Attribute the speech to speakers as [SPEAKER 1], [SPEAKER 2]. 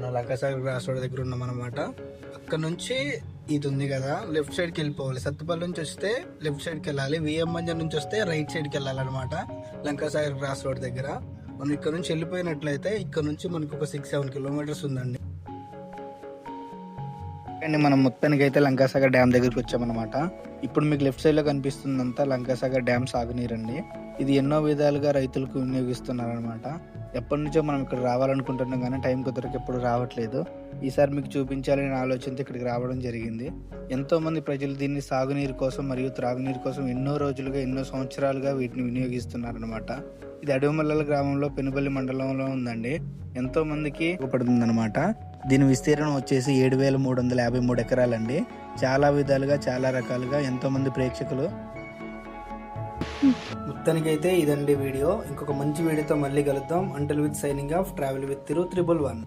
[SPEAKER 1] మన Lankasagar cross road దగ్గర ఉన్నాం అనమాట. అక్కడ నుంచి ఇది ఉంది కదా, లెఫ్ట్ సైడ్కి వెళ్ళిపోవాలి. సత్తుపల్లి నుంచి వస్తే లెఫ్ట్ సైడ్కి వెళ్ళాలి, విఎం మంజర్ నుంచి వస్తే రైట్ సైడ్కి వెళ్ళాలన్నమాట. లంకాసాగర్ క్రాస్ రోడ్ దగ్గర మనం ఇక్కడ నుంచి వెళ్ళిపోయినట్లయితే ఇక్కడ నుంచి మనకు ఒక 6-7 కిలోమీటర్స్ ఉందండి. అండ్ మనం మొత్తానికి అయితే లంకాసాగర్ డ్యామ్ దగ్గరికి వచ్చామన్నమాట. ఇప్పుడు మీకు లెఫ్ట్ సైడ్ లో కనిపిస్తుందంతా లంకాసాగర్ డ్యామ్ సాగునీరండి. ఇది ఎన్నో విధాలుగా రైతులకు వినియోగిస్తున్నారనమాట. ఎప్పటి నుంచో మనం ఇక్కడ రావాలనుకుంటున్నాం కానీ టైం కుదరక ఎప్పుడు రావట్లేదు. ఈసారి మీకు చూపించాలని ఆలోచనతో ఇక్కడికి రావడం జరిగింది. ఎంతో మంది ప్రజలు దీన్ని సాగునీరు కోసం మరియు త్రాగునీరు కోసం ఎన్నో రోజులుగా ఎన్నో సంవత్సరాలుగా వీటిని వినియోగిస్తున్నారనమాట. ఇది అడవిమల్లల గ్రామంలో పెనుబల్లి మండలంలో ఉందండి. ఎంతో మందికి ఉపయోగపడుతుంది అనమాట. దీని విస్తీర్ణం వచ్చేసి 7,353 ఎకరాలండి. చాలా విధాలుగా చాలా రకాలుగా ఎంతో మంది ప్రేక్షకులు. మొత్తానికైతే ఇదండి వీడియో. ఇంకొక మంచి వీడియోతో మళ్ళీ కలుద్దాం. Until with signing off, travel with Thiru 111.